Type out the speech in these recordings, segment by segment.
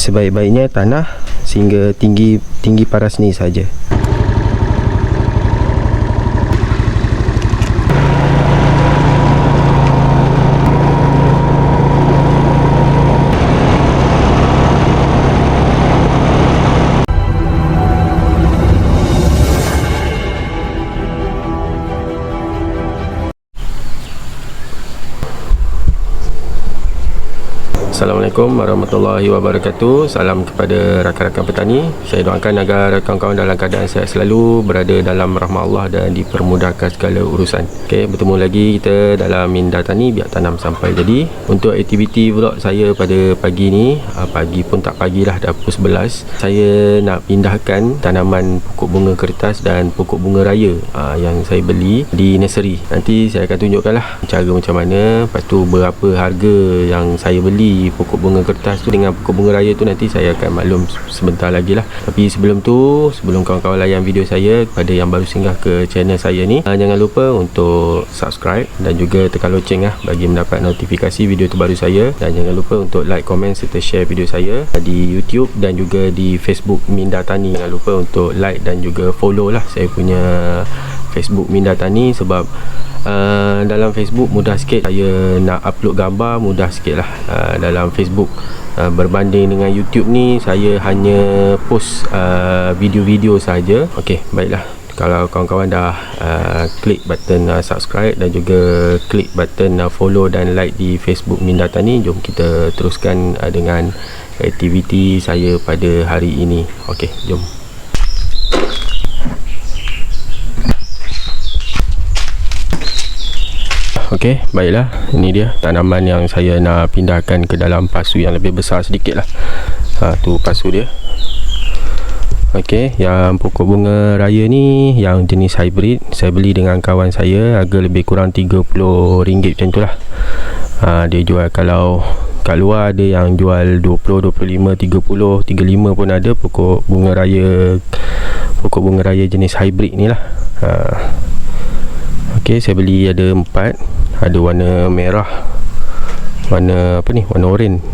sebaik-baiknya tanah sehingga tinggi paras ni saja. Assalamualaikum warahmatullahi wabarakatuh. Salam kepada rakan-rakan petani. Saya doakan agar kawan-kawan dalam keadaan sihat selalu, berada dalam rahmat Allah dan dipermudahkan segala urusan. Okey, bertemu lagi kita dalam Minda Tani Biar Tanam Sampai Jadi. Untuk aktiviti vlog saya pada pagi ni, pagi pun tak pagilah, dah pukul 11, saya nak pindahkan tanaman pokok bunga kertas dan pokok bunga raya yang saya beli di nursery. Nanti saya akan tunjukkanlah cara macam mana, lepas tu berapa harga yang saya beli pokok bunga kertas tu dengan pokok bunga raya tu, nanti saya akan maklum sebentar lagi lah. Tapi sebelum tu, sebelum kawan-kawan layan video saya, kepada yang baru singgah ke channel saya ni, jangan lupa untuk subscribe dan juga tekan loceng bagi mendapat notifikasi video terbaru saya. Dan jangan lupa untuk like, komen serta share video saya di YouTube dan juga di Facebook Minda Tani. Jangan lupa untuk like dan juga follow lah saya punya Facebook Minda Tani, sebab dalam Facebook mudah sikit saya nak upload gambar, mudah sikit lah dalam Facebook. Berbanding dengan YouTube ni, saya hanya post video-video saja. Okey, baiklah. Kalau kawan-kawan dah klik button subscribe dan juga klik button follow dan like di Facebook Minda Tani, jom kita teruskan dengan aktiviti saya pada hari ini. Okey, jom. Okey, baiklah. Ini dia tanaman yang saya nak pindahkan ke dalam pasu yang lebih besar sedikit lah. Tu pasu dia. Okey, yang pokok bunga raya ni yang jenis hybrid, saya beli dengan kawan saya, harga lebih kurang RM30 macam tu lah. Dia jual, kalau kat luar ada yang jual 20, 25, 30, 35 pun ada pokok bunga raya jenis hybrid ni lah. Okey, saya beli ada 4. Ada warna merah, warna apa ni, warna oranye.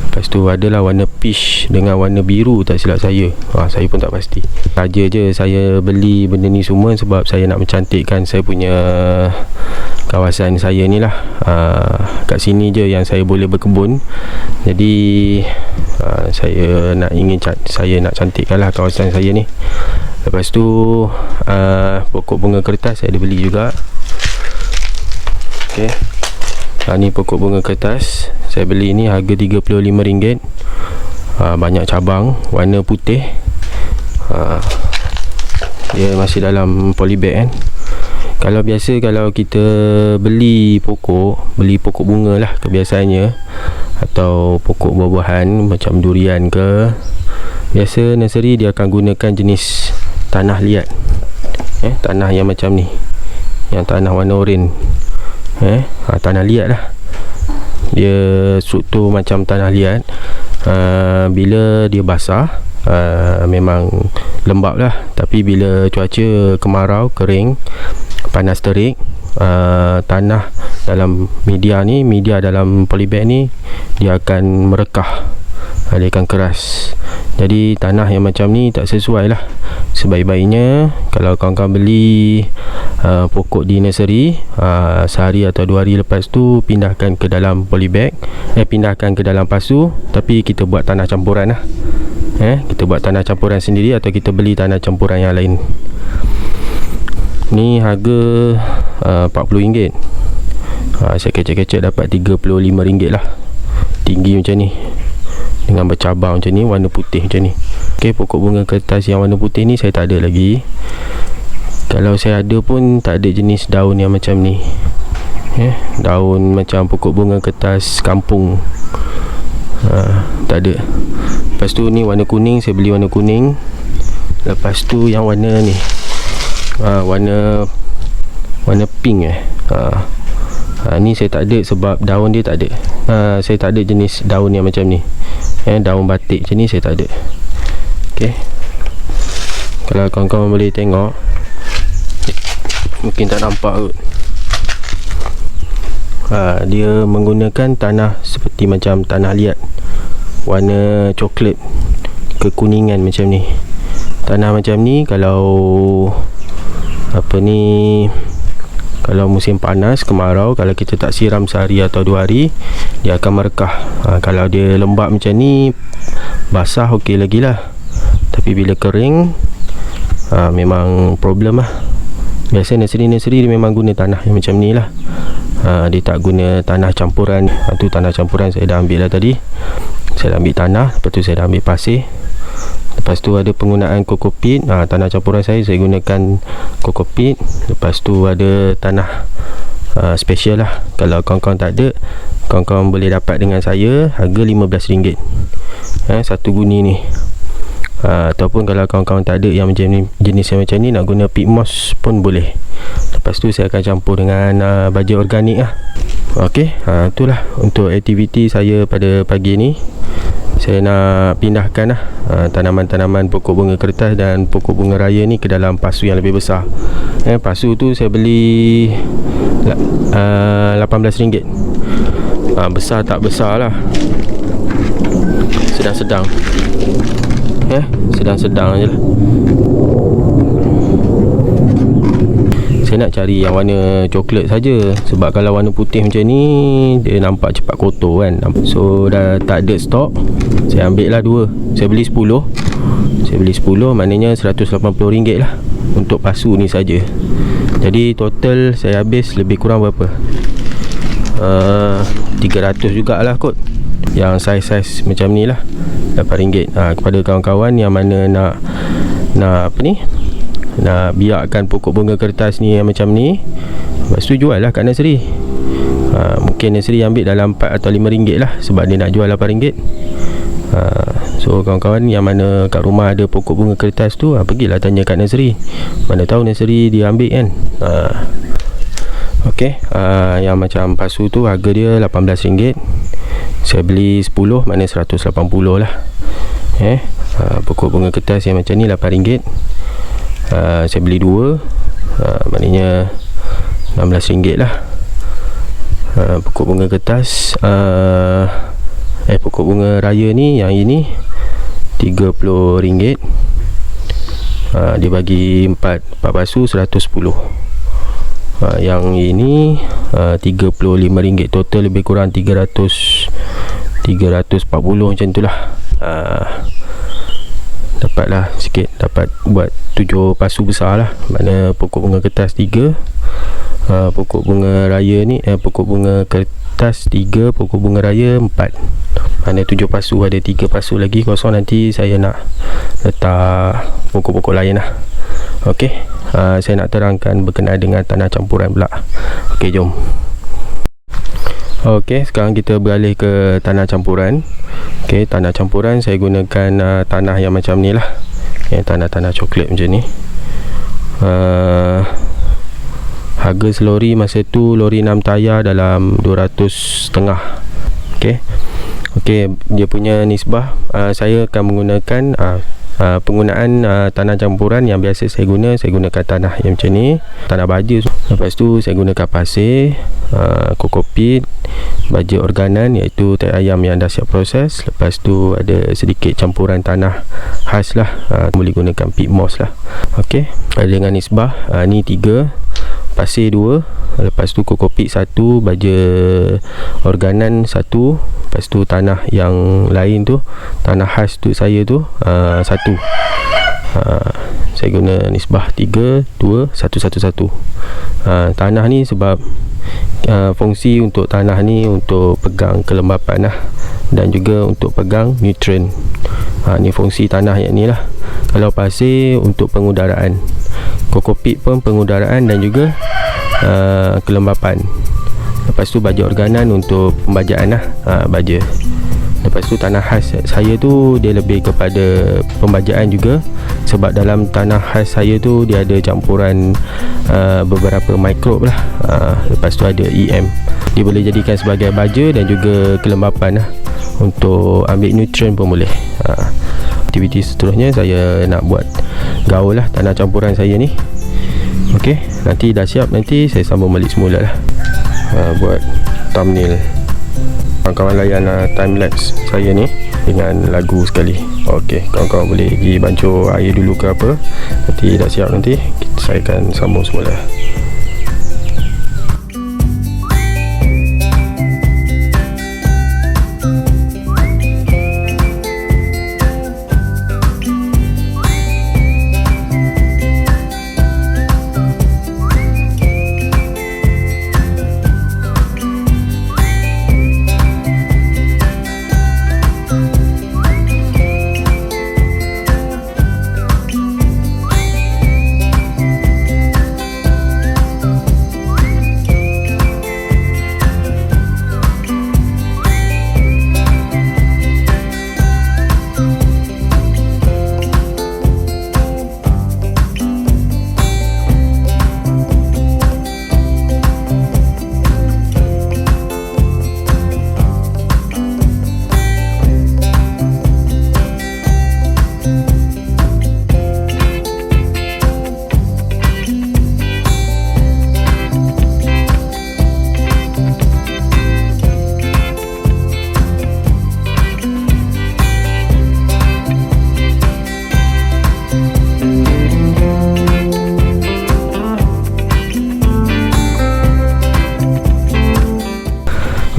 Lepas tu adalah warna peach dengan warna biru, tak silap saya. Saya pun tak pasti. Saja je saya beli benda ni semua sebab saya nak mencantikkan saya punya kawasan saya ni lah. Kat sini je yang saya boleh berkebun. Jadi saya nak cantikkan lah kawasan saya ni. Lepas tu pokok bunga kertas saya ada beli juga. Okey, ni pokok bunga kertas saya beli ni harga RM35. Banyak cabang, warna putih. Dia masih dalam polybag kan. Kalau biasa, kalau kita beli pokok bunga lah kebiasaannya, atau pokok buah-buahan macam durian ke, biasa nursery dia akan gunakan jenis tanah liat. Tanah yang macam ni, yang tanah warna oranye. Tanah liat lah. Dia struktur macam tanah liat. Bila dia basah, memang lembap lah. Tapi bila cuaca kemarau, kering, panas terik, tanah dalam media dalam polybag ni, dia akan merekah, dia akan keras. Jadi tanah yang macam ni tak sesuai lah. Sebaik-baiknya kalau kawan-kawan beli pokok di nursery, sehari atau 2 hari lepas tu pindahkan ke dalam polybag, pindahkan ke dalam pasu. Tapi kita buat tanah campuran lah. Kita buat tanah campuran sendiri atau kita beli tanah campuran yang lain. Ni harga RM40. Saya kecek-kecek dapat RM35 lah. Tinggi macam ni, dengan bercabang macam ni, warna putih macam ni. Okey, pokok bunga kertas yang warna putih ni saya tak ada lagi. Kalau saya ada pun tak ada jenis daun yang macam ni. Daun macam pokok bunga kertas kampung, tak ada. Lepas tu ni warna kuning, saya beli warna kuning. Lepas tu yang warna ni, warna pink. Ni saya tak ada sebab daun dia tak ada. Saya tak ada jenis daun yang macam ni. Daun batik macam ni saya tak ada. Okey, kalau kawan-kawan boleh tengok, mungkin tak nampak kot. Dia menggunakan tanah seperti macam tanah liat. warna coklat kekuningan macam ni. Tanah macam ni kalau kalau musim panas, kemarau, kalau kita tak siram sehari atau 2 hari, dia akan merekah. Kalau dia lembab macam ni, basah okey lagi lah. Tapi bila kering, memang problem lah. Biasa nursery dia memang guna tanah yang macam ni lah. Dia tak guna tanah campuran. Tu tanah campuran saya dah ambil lah tadi. Saya dah ambil tanah, lepas tu saya dah ambil pasir. Lepas tu ada penggunaan kokopit. Tanah campuran saya gunakan kokopit. Lepas tu ada tanah special lah. Kalau kawan-kawan tak ada, kawan-kawan boleh dapat dengan saya harga RM15 satu guni ni. Ataupun kalau kawan-kawan tak ada yang macam ni, jenis yang macam ni, nak guna pit moss pun boleh. Lepas tu saya akan campur dengan baja organik lah. Okey, itulah untuk aktiviti saya pada pagi ni. Saya nak pindahkan lah tanaman-tanaman pokok bunga kertas dan pokok bunga raya ni ke dalam pasu yang lebih besar. Pasu tu saya beli RM18. Besar tak besar lah, sedang-sedang. Sedang-sedang je lah. Saya nak cari yang warna coklat saja, sebab kalau warna putih macam ni dia nampak cepat kotor kan. So dah tak ada stok, saya ambil lah 2. Saya beli 10. Maknanya RM180 lah untuk pasu ni saja. Jadi total saya habis lebih kurang berapa? 300 jugalah kot. Yang saiz-saiz macam ni lah, RM8. Kepada kawan-kawan yang mana nak nak biarkan pokok bunga kertas ni yang macam ni, lepas tu jual lah kat nursery. Mungkin nursery ambil dalam RM4 atau RM5 lah, sebab dia nak jual RM8. So kawan-kawan yang mana kat rumah ada pokok bunga kertas tu, pergilah tanya kat nursery. Mana tahu nursery dia ambil kan. Okey, yang macam pasu tu harga dia RM18. Saya beli 10, maknanya RM180 lah. Pokok bunga kertas yang macam ni RM8. Saya beli 2, maknanya RM16 lah. Pokok bunga kertas, pokok bunga raya ni, yang ini RM30. Dia bagi 4 pasu, RM110. Yang ini RM35. Total lebih kurang 340 macam tu lah. Dapatlah sikit, dapat buat 7 pasu besar lah. Mana pokok bunga kertas 3, pokok bunga raya ni, pokok bunga kertas 3, pokok bunga raya 4. Mana 7 pasu, ada 3 pasu lagi kosong. Nanti saya nak letak pokok-pokok lain lah. Okey, saya nak terangkan berkenaan dengan tanah campuran pula. Okey, jom. Okey, sekarang kita beralih ke tanah campuran. Okey, tanah campuran saya gunakan tanah yang macam ni lah. Tanah-tanah coklat macam ni. Harga selori masa tu, lori 6 tayar dalam 200.5. Okey, dia punya nisbah, saya akan menggunakan penggunaan tanah campuran yang biasa saya gunakan tanah yang macam ni, tanah baja. Lepas tu saya gunakan pasir, kokopit, baja organan iaitu tai ayam yang dah siap proses. Lepas tu ada sedikit campuran tanah khas lah, boleh gunakan pit moss lah. Okey, dengan nisbah ni 3, pasir 2, lepas tu kokopit 1, baja organan 1, lepas tu tanah yang lain tu, tanah khas tu saya tu 1. Saya guna nisbah 3, 2, 1, 1, 1. Tanah ni sebab fungsi untuk tanah ni untuk pegang kelembapan lah, dan juga untuk pegang nutrien. Ni fungsi tanah yang ni lah. Kalau pasir untuk pengudaraan, kokopit pun pengudaraan dan juga kelembapan. Lepas tu baja organan untuk pembajaan lah, baja. Lepas tu tanah khas saya tu dia lebih kepada pembajaan juga, sebab dalam tanah khas saya tu dia ada campuran beberapa mikrob lah. Lepas tu ada EM, dia boleh jadikan sebagai baja dan juga kelembapan lah, untuk ambil nutrien pun boleh. Aktiviti seterusnya saya nak buat gaul lah tanah campuran saya ni. Okey, nanti dah siap, nanti saya sambung balik semula lah, buat thumbnail. Kawan-kawan layan time lapse saya ni. dengan lagu sekali. Okey, kawan-kawan boleh pergi bancuh air dulu ke apa. Nanti dah siap nanti saya akan sambung semula.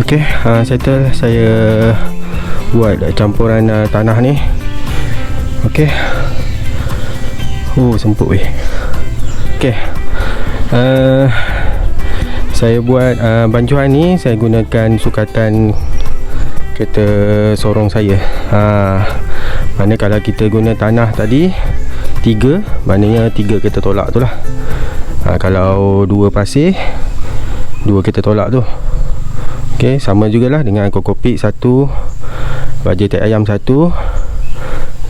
Okey, settle. Saya buat campuran tanah ni. Okey. Semput weh. Okey. Saya buat bancuhan ni, saya gunakan sukatan kereta sorong saya. Mana kalau kita guna tanah tadi 3, maknanya 3 kita tolak tu lah. Kalau 2 pasir, 2 kita tolak tu. Okey, sama jugalah dengan kokopik 1, baja tek ayam 1.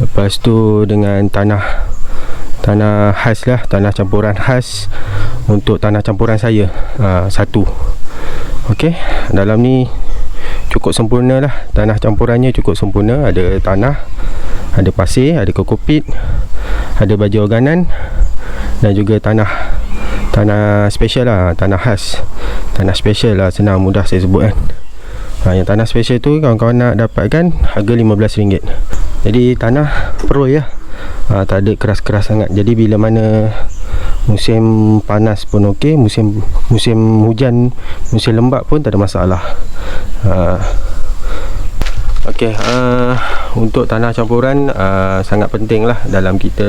Lepas tu dengan tanah khas lah, tanah campuran khas untuk tanah campuran saya 1. Okey, dalam ni cukup sempurna lah. Tanah campurannya cukup sempurna. Ada tanah, ada pasir, ada kokopit, ada baja organan, dan juga tanah special lah, tanah khas, tanah special lah, senang mudah saya sebut kan. Yang tanah special tu kawan-kawan nak dapatkan harga RM15. Jadi tanah peroi lah, tak ada keras-keras sangat. Jadi bila mana musim panas pun okey, musim hujan, musim lembap pun tak ada masalah. Okey, untuk tanah campuran sangat penting lah dalam kita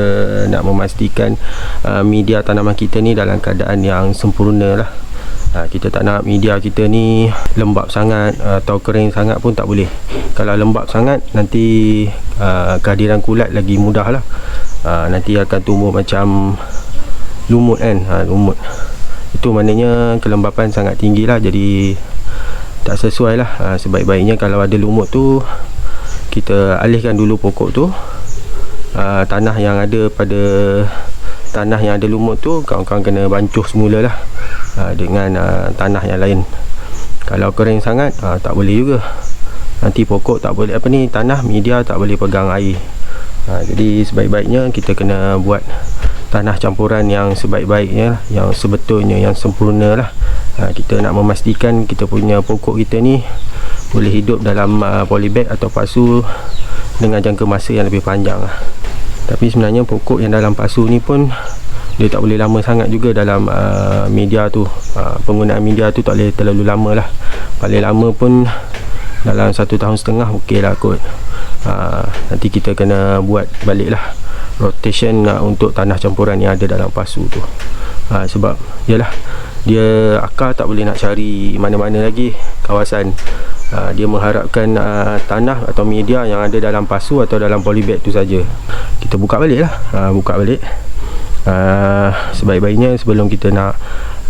nak memastikan media tanaman kita ni dalam keadaan yang sempurna lah. Kita tak nak media kita ni lembab sangat atau kering sangat pun tak boleh. Kalau lembab sangat, nanti kehadiran kulat lagi mudah lah. Nanti akan tumbuh macam lumut kan. Lumut itu maknanya kelembapan sangat tinggi lah, jadi tak sesuai lah. Sebaik-baiknya kalau ada lumut tu, kita alihkan dulu pokok tu. Tanah yang ada pada tanah yang ada lumut tu, kawan-kawan kena bancuh semula lah dengan tanah yang lain. Kalau kering sangat tak boleh juga. Nanti pokok tak boleh, tanah media tak boleh pegang air. Jadi sebaik-baiknya kita kena buat tanah campuran yang sebaik-baiknya, yang sebetulnya, yang sempurna lah. Kita nak memastikan kita punya pokok kita ni boleh hidup dalam polybag atau pasu dengan jangka masa yang lebih panjang lah. Tapi sebenarnya pokok yang dalam pasu ni pun dia tak boleh lama sangat juga dalam media tu. Penggunaan media tu tak boleh terlalu lama lah. Paling lama pun dalam 1.5 tahun okey lah kot. Nanti kita kena buat balik lah rotation untuk tanah campuran yang ada dalam pasu tu. Sebab yalah, dia akar tak boleh nak cari mana-mana lagi kawasan. Dia mengharapkan tanah atau media yang ada dalam pasu atau dalam polybag tu saja. Kita buka balik lah, buka balik. Sebaik-baiknya sebelum kita nak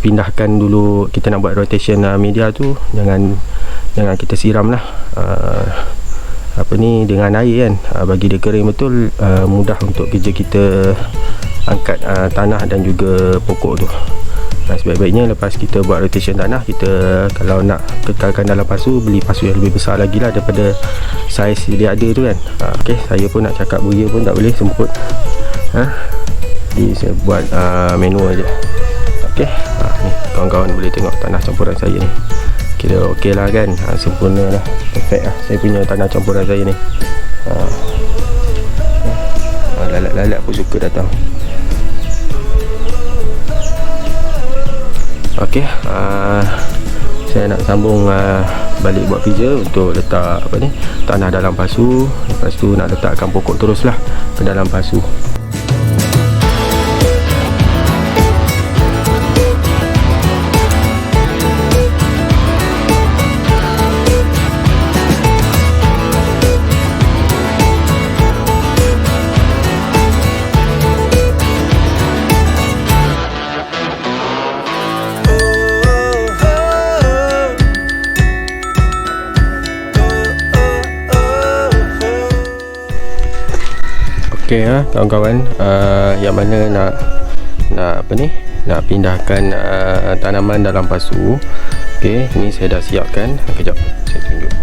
pindahkan dulu, kita nak buat rotation media tu, jangan kita siram lah dengan air kan. Bagi dia kering betul, mudah untuk kerja kita angkat tanah dan juga pokok tu. Sebaik-baiknya lepas kita buat rotation tanah, kita kalau nak kekalkan dalam pasu, beli pasu yang lebih besar lagi lah daripada saiz dia ada tu kan. Okey, saya pun nak cakap buaya pun tak boleh, semput. Jadi saya buat manual je. Okey, ni kawan-kawan boleh tengok tanah campuran saya ni. kira okey lah kan. Sempurna lah, perfect lah saya punya tanah campuran saya ni. Lalat-lalat pun suka datang. Okey, saya nak sambung balik buat kerja untuk letak apa ni, tanah dalam pasu. Lepas tu nak letakkan pokok terus lah ke dalam pasu. Okey kawan-kawan, yang mana nak apa ni, nak pindahkan tanaman dalam pasu. Okey, ni saya dah siapkan. Kejap saya tunjuk.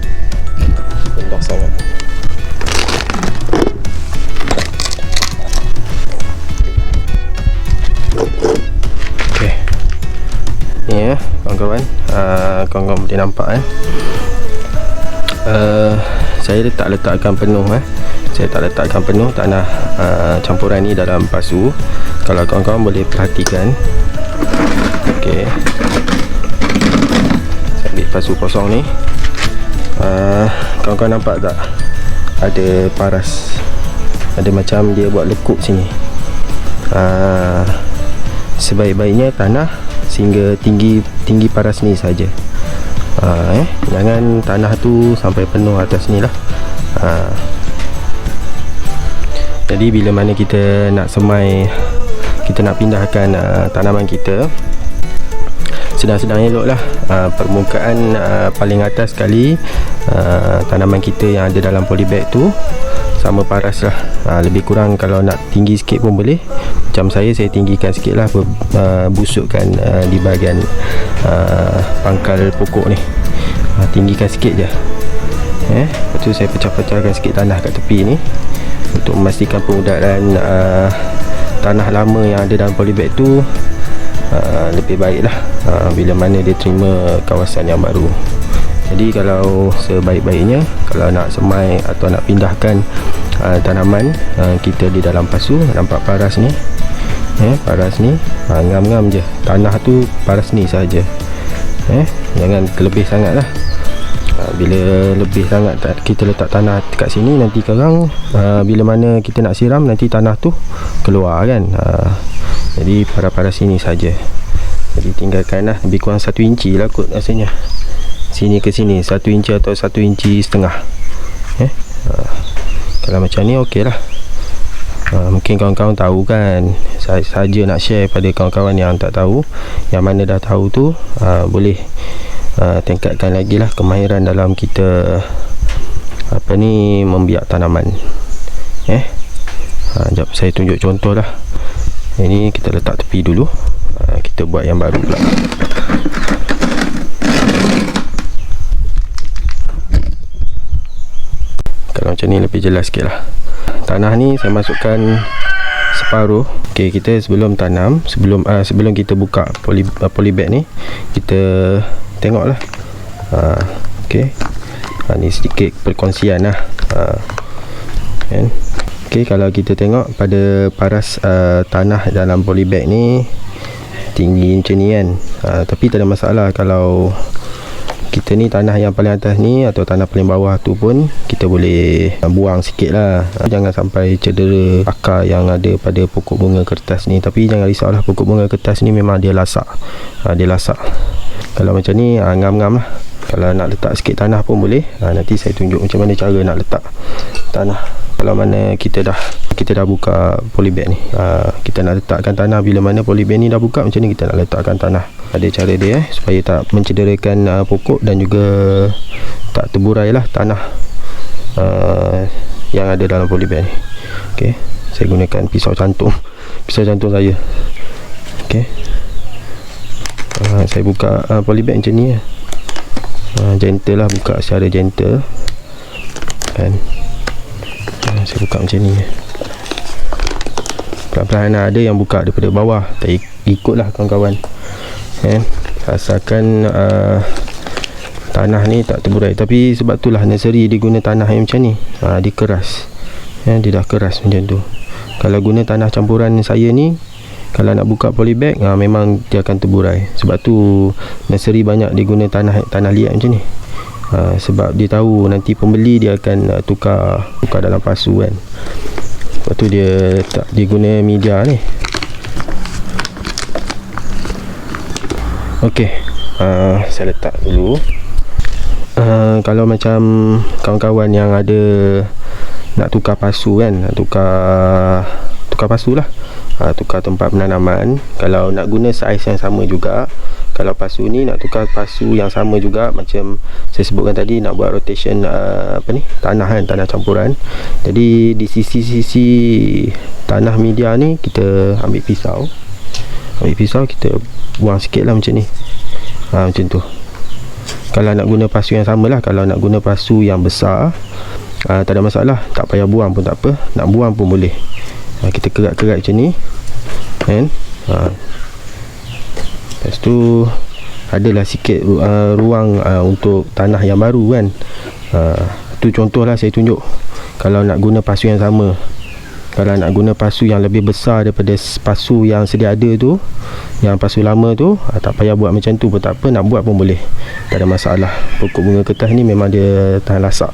Rendah sangat. Okey, ni kawan-kawan, kawan-kawan boleh nampak saya letakkan penuh saya tak letakkan penuh tanah campuran ni dalam pasu. Kalau kawan-kawan boleh perhatikan, okey, saya ambil pasu kosong ni. Kawan-kawan nampak tak ada paras, ada macam dia buat lekuk sini. Sebaik-baiknya tanah sehingga tinggi paras ni saja. Jangan tanah tu sampai penuh atas ni lah. Jadi bila mana kita nak semai, kita nak pindahkan tanaman kita, sedang-sedang elok lah permukaan paling atas sekali tanaman kita yang ada dalam polybag tu sama paras lah. Lebih kurang kalau nak tinggi sikit pun boleh. Macam saya tinggikan sikit lah, busukkan di bahagian pangkal pokok ni, tinggikan sikit je. Lepas tu saya pecah-pecahkan sikit tanah kat tepi ni untuk memastikan pengudaran tanah lama yang ada dalam polybag tu lebih baik lah bila mana dia terima kawasan yang baru. Jadi kalau sebaik-baiknya, kalau nak semai atau nak pindahkan tanaman kita di dalam pasu, nampak paras ni, paras ni, ngam-ngam je tanah tu, paras ni saja. Jangan kelebih sangat lah. Bila lebih sangat kita letak tanah kat sini, nanti korang bila mana kita nak siram, nanti tanah tu keluar kan. Jadi paras-paras sini saja. Jadi tinggalkan lah lebih kurang 1 inci lah kot rasanya, sini ke sini 1 inci atau 1 inci setengah. Kalau macam ni okey lah. Mungkin kawan-kawan tahu kan, saya saja nak share pada kawan-kawan yang tak tahu. Yang mana dah tahu tu boleh tingkatkan lagi lah kemahiran dalam kita apa ni, membiak tanaman. Sekejap saya tunjuk contoh lah. Ini kita letak tepi dulu, kita buat yang baru pula. Kalau macam ni lebih jelas sikit lah. Tanah ni saya masukkan separuh. Okey, kita sebelum tanam, sebelum kita buka polybag ni, kita tengoklah. Okey, ni sedikit perkongsian lah. Okey, kalau kita tengok pada paras tanah dalam polybag ni tinggi macam ni kan. Tapi tak ada masalah kalau kita ni tanah yang paling atas ni atau tanah paling bawah tu pun kita boleh buang sikit lah. Jangan sampai cedera akar yang ada pada pokok bunga kertas ni. Tapi jangan risaulah, pokok bunga kertas ni memang dia lasak. Dia lasak. Kalau macam ni ngam-ngam lah. Kalau nak letak sikit tanah pun boleh. Nanti saya tunjuk macam mana cara nak letak tanah. Kalau mana kita dah buka polybag ni, kita nak letakkan tanah. Bila mana polybag ni dah buka, macam ni kita nak letakkan tanah. Ada cara dia supaya tak mencederakan pokok dan juga tak terburai lah tanah yang ada dalam polybag ni. Okey, saya gunakan pisau cantum saya. Okey, saya buka polybag macam ni. Gentle lah, buka secara gentle kan. Saya buka macam ni. Pelan-pelan. Ada yang buka daripada bawah, tak ikut lah kawan-kawan. Asalkan tanah ni tak terburai. Tapi sebab itulah nursery dia guna tanah yang macam ni. Dia keras, dia dah keras macam tu. Kalau guna tanah campuran saya ni, kalau nak buka polybag, memang dia akan terburai. Sebab tu nursery banyak dia guna tanah liat macam ni. Sebab dia tahu nanti pembeli dia akan tukar dalam pasu kan. Sebab tu dia guna media ni. Okey, saya letak dulu. Kalau macam kawan-kawan yang ada nak tukar pasu kan, nak tukar pasu lah, tukar tempat penanaman. Kalau nak guna saiz yang sama juga, kalau pasu ni nak tukar pasu yang sama juga, macam saya sebutkan tadi, nak buat rotation tanah kan, tanah campuran. Jadi di sisi-sisi tanah media ni kita ambil pisau, kita buang sikit lah macam ni. Macam tu. Kalau nak guna pasu yang sama lah. Kalau nak guna pasu yang besar, tak ada masalah, tak payah buang pun tak apa, nak buang pun boleh. Kita kerat-kerat macam ni kan. Lepas tu adalah sikit ruang untuk tanah yang baru kan. Tu contoh lah saya tunjuk. Kalau nak guna pasu yang sama, kalau nak guna pasu yang lebih besar daripada pasu yang sedia ada tu, yang pasu lama tu, tak payah buat macam tu pun tak apa, nak buat pun boleh, tak ada masalah. Pokok bunga kertas ni memang dia tahan lasak.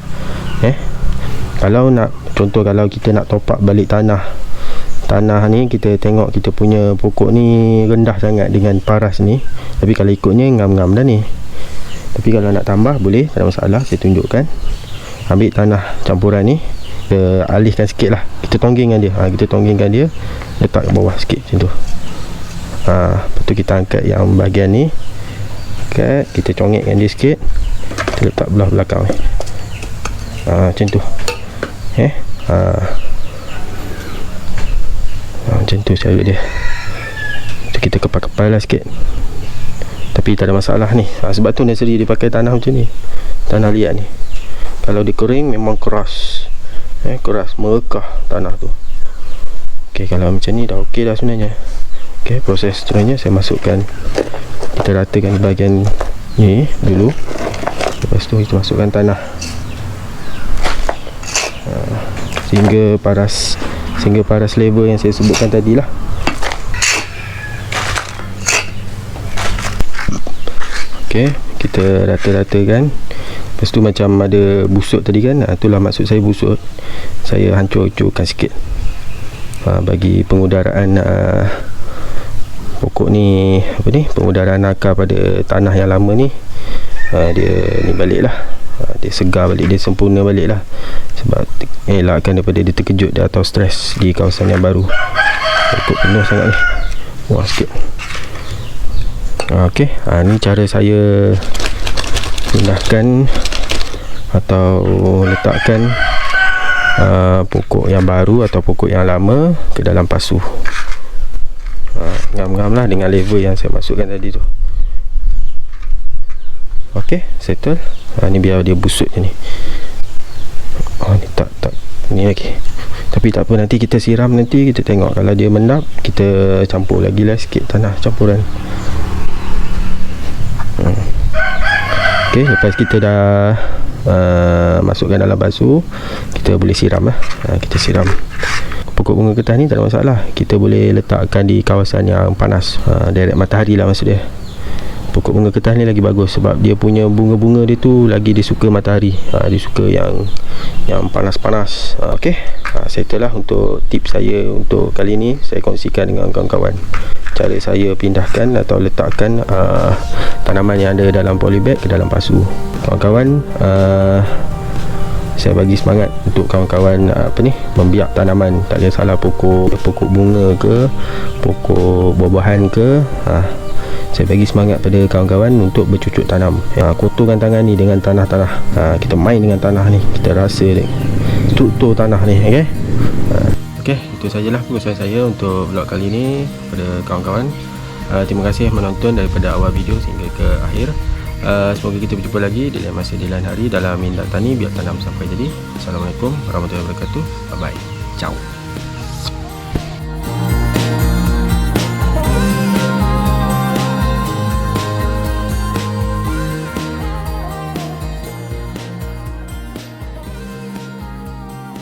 Kalau nak, contoh kalau kita nak top up balik tanah ni, kita tengok kita punya pokok ni rendah sangat dengan paras ni, tapi kalau ikutnya ngam-ngam dah ni. Tapi kalau nak tambah boleh, tak ada masalah. Saya tunjukkan. Ambil tanah campuran ni, kita alihkan sikit lah, kita tonggingkan dia. Kita tonggingkan dia, letak ke bawah sikit macam tu. Lepas tu kita angkat yang bahagian ni, kita congekkan dia sikit, kita letak belah belakang ni. Macam tu. Macam tu cara dia. Kita kepal-kepal lah sikit, tapi tak ada masalah ni. Sebab tu nursery dia pakai tanah macam ni, tanah liat ni. Kalau dia kering memang keras, keras, merekah tanah tu. Okey, kalau macam ni dah okey dah sebenarnya. Okey, proses seterusnya saya masukkan, kita ratakan bahagian ni dulu. Lepas tu kita masukkan tanah, sehingga paras level yang saya sebutkan tadi lah. Okey, kita rata-ratakan. Lepas tu macam ada busuk tadi kan, itulah maksud saya busuk. Saya hancur-hancurkan sikit, bagi pengudaraan pokok ni, pengudaraan akar pada tanah yang lama ni. Dia ni balik lah, dia segar balik, dia sempurna balik lah. Sebab elakkan daripada dia terkejut dia atau stres di kawasan yang baru. Pokok penuh sangat ni, buang sikit. Okey, ni cara saya pindahkan atau letakkan pokok yang baru atau pokok yang lama ke dalam pasu. Ngam-ngam lah dengan level yang saya masukkan tadi tu. Okey, settle. Ni biar dia busuk je ni. Ni tak ni lagi. Tapi tak apa, nanti kita siram, nanti kita tengok. Kalau dia mendap, kita campur lagi lah sikit tanah campuran. Okey, lepas kita dah masukkan dalam pasu, kita boleh siram lah. Kita siram. Pokok bunga kertas ni tak ada masalah, kita boleh letakkan di kawasan yang panas, direct matahari lah maksud dia. Pokok bunga kertas ni lagi bagus sebab dia punya bunga-bunga dia tu lagi dia suka matahari. Dia suka yang panas-panas. Okey, settle lah untuk tips saya untuk kali ni. Saya kongsikan dengan kawan-kawan cara saya pindahkan atau letakkan tanaman yang ada dalam polybag ke dalam pasu. Kawan-kawan, saya bagi semangat untuk kawan-kawan membiak tanaman. Tak ada salah, pokok bunga ke, pokok buah-buahan ke, saya bagi semangat pada kawan-kawan untuk bercucuk tanam. Kotorkan tangan ni dengan tanah-tanah. Kita main dengan tanah ni, kita rasa struktur tanah ni. Okey, itu sajalah pengusahaan saya untuk vlog kali ni kepada kawan-kawan. Terima kasih menonton daripada awal video sehingga ke akhir. Semoga kita berjumpa lagi di lain masa, di lain hari dalam Minda Tani Biar Tanam Sampai Jadi. Assalamualaikum warahmatullahi wabarakatuh. Bye bye. Ciao.